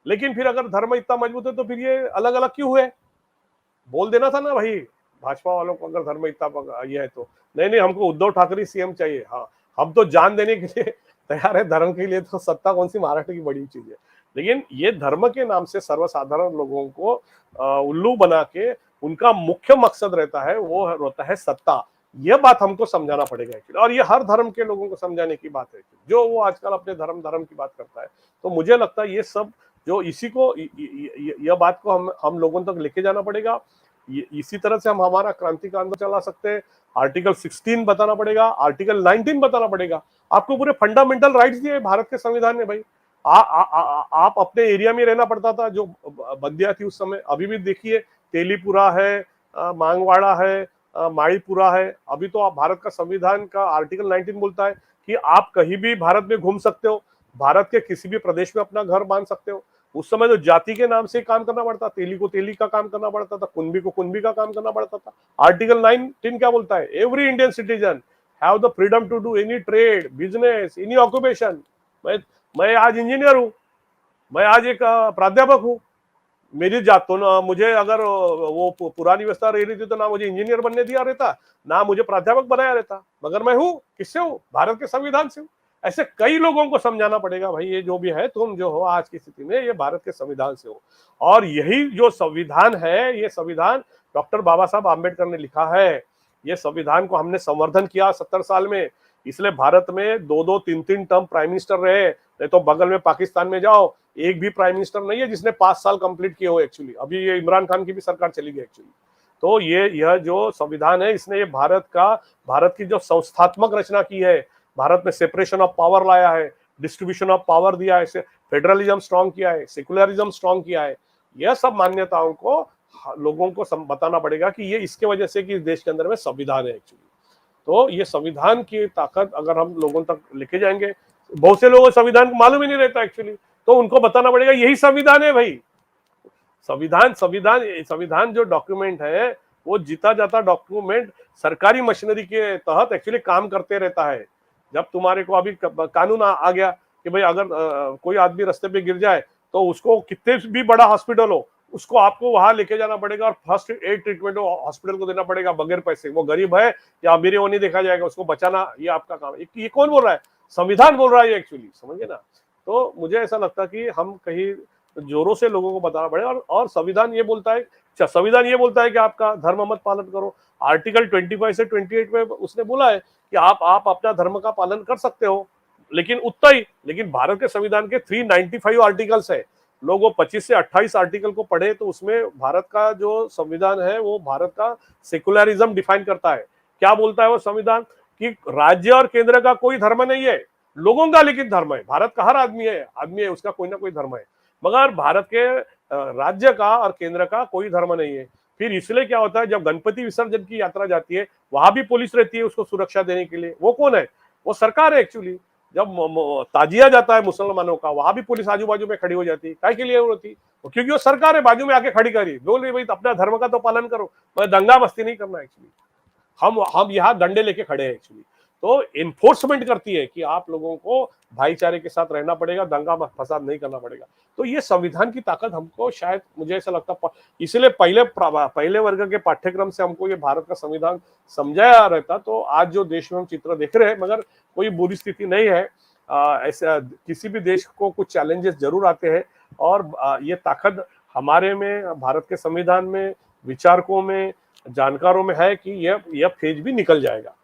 लेकिन फिर अगर धर्म इतना मजबूत है तो फिर ये अलग अलग क्यों हुए? बोल देना था ना भाई, भाजपा वालों को अगर धर्म इतना ये है तो। नहीं नहीं, हमको उद्धव ठाकरे सीएम चाहिए। हाँ, हम तो जान देने के लिए तैयार है धर्म के लिए, तो सत्ता कौन सी महाराष्ट्र की बड़ी चीज है। लेकिन ये धर्म के नाम से सर्वसाधारण लोगों को उल्लू बना के उनका मुख्य मकसद रहता है, वो रहता है सत्ता। यह बात हमको समझाना पड़ेगा एक्चुअली, और ये हर धर्म के लोगों को समझाने की बात है, जो वो आजकल अपने धर्म धर्म की बात करता है। तो मुझे लगता है ये सब जो इसी को यह बात को हम लोगों तक लेके जाना पड़ेगा। इसी तरह से हम हमारा क्रांति का आंदोलन चला सकते हैं। आर्टिकल 16 बताना पड़ेगा, आर्टिकल 19 बताना पड़ेगा। आपको पूरे फंडामेंटल राइट्स दिए भारत के संविधान ने भाई। आप अपने एरिया में रहना पड़ता था, जो बंदियां थी उस समय। अभी भी देखिए, तेलीपुरा है, मांगवाड़ा है, माड़ीपुरा है। अभी तो आप भारत का संविधान का आर्टिकल 19 बोलता है कि आप कहीं भी भारत में घूम सकते हो, भारत के किसी भी प्रदेश में अपना घर बांध सकते हो। उस समय तो जाति के नाम से काम करना पड़ता, तेली को तेली का काम करना पड़ता था, कुंभी को कुंभी का काम करना पड़ता था। आर्टिकल 19 क्या बोलता है? Every Indian citizen have the freedom to do any trade, business, any occupation. मैं आज इंजीनियर हूं, मैं आज एक प्राध्यापक हूं। मेरी जात तो ना, मुझे अगर वो पुरानी व्यवस्था रही थी तो ना मुझे इंजीनियर बनने दिया रहता, ना मुझे प्राध्यापक बनाया रहता। मगर मैं हूं, किससे हूं? भारत के संविधान से हूं। ऐसे कई लोगों को समझाना पड़ेगा भाई, ये जो भी है, तुम जो हो आज की स्थिति में, ये भारत के संविधान से हो। और यही जो संविधान है, ये संविधान डॉक्टर बाबा साहब आम्बेडकर ने लिखा है। ये संविधान को हमने संवर्धन किया 70 साल में। इसलिए भारत में 2-2, 3-3 टर्म प्राइम मिनिस्टर रहे। नहीं तो बगल में पाकिस्तान में जाओ, एक भी प्राइम मिनिस्टर नहीं है जिसने 5 साल कंप्लीट किए हो एक्चुअली। अभी ये इमरान खान की भी सरकार चली गई एक्चुअली। तो यह जो संविधान है, इसने ये भारत की जो संस्थात्मक रचना की है, भारत में सेपरेशन ऑफ पावर लाया है, डिस्ट्रीब्यूशन ऑफ पावर दिया है, फेडरलिज्म स्ट्रांग किया है, सेकुलरिज्म स्ट्रांग किया है। यह सब मान्यताओं को लोगों को बताना पड़ेगा कि ये इसके वजह से कि इस देश के अंदर में संविधान है एक्चुअली। तो ये संविधान की ताकत अगर हम लोगों तक लेके जाएंगे, बहुत से लोगों को संविधान को मालूम ही नहीं रहता एक्चुअली, तो उनको बताना पड़ेगा यही संविधान है भाई। संविधान संविधान संविधान जो डॉक्यूमेंट है, वो जीता जाता डॉक्यूमेंट सरकारी मशीनरी के तहत एक्चुअली काम करते रहता है। जब तुम्हारे को अभी कानून आ गया कि भाई अगर कोई आदमी रास्ते पे गिर जाए तो उसको कितने भी बड़ा हॉस्पिटल हो, उसको आपको वहां लेके जाना पड़ेगा और फर्स्ट एड ट्रीटमेंट हॉस्पिटल को देना पड़ेगा बगैर पैसे। वो गरीब है या अमीर है वो नहीं देखा जाएगा, उसको बचाना ये आपका काम है। ये कौन बोल रहा है? संविधान बोल रहा है एक्चुअली, समझिए ना। तो मुझे ऐसा लगता है कि हम कहीं जोरों से लोगों को बताना पड़ेगा। और संविधान ये बोलता है, संविधान ये बोलता है कि आपका धर्म मत पालन करो। आर्टिकल 25 से 28 में उसने बोला है कि आप अपना धर्म का पालन कर सकते हो, लेकिन उतना ही। लेकिन भारत के संविधान के 395 आर्टिकल्स है। लोग वो 25 से 28 आर्टिकल को पढ़े तो उसमें भारत का जो संविधान है वो भारत का सेकुलरिज्म डिफाइन करता है। क्या बोलता है वो संविधान? कि राज्य और केंद्र का कोई धर्म नहीं है, लोगों का लेकिन धर्म है। भारत का हर आदमी है, उसका कोई ना कोई धर्म है। मगर भारत के राज्य का और केंद्र का कोई धर्म नहीं है। फिर इसलिए क्या होता है, जब गणपति विसर्जन की यात्रा जाती है, वहां भी पुलिस रहती है उसको सुरक्षा देने के लिए। वो कौन है? वो सरकार है एक्चुअली। जब ताजिया जाता है मुसलमानों का, वहां भी पुलिस आजू बाजू में खड़ी हो जाती है। काय के लिए होती? क्योंकि वो सरकार है, बाजू में आके खड़ी करी, बोल रही भाई अपना धर्म का तो पालन करो, दंगा मस्ती नहीं करना एक्चुअली। हम यहाँ डंडे लेके खड़े हैं एक्चुअली। तो इन्फोर्समेंट करती है कि आप लोगों को भाईचारे के साथ रहना पड़ेगा, दंगा फसाद नहीं करना पड़ेगा। तो ये संविधान की ताकत हमको शायद, मुझे ऐसा लगता है, इसलिए पहले वर्ग के पाठ्यक्रम से हमको ये भारत का संविधान समझाया रहता तो आज जो देश में हम चित्र देख रहे हैं, मगर कोई बुरी स्थिति नहीं है। ऐसा किसी भी देश को कुछ चैलेंजेस जरूर आते हैं, और ये ताकत हमारे में, भारत के संविधान में, विचारकों में, जानकारों में है कि यह फेज भी निकल जाएगा।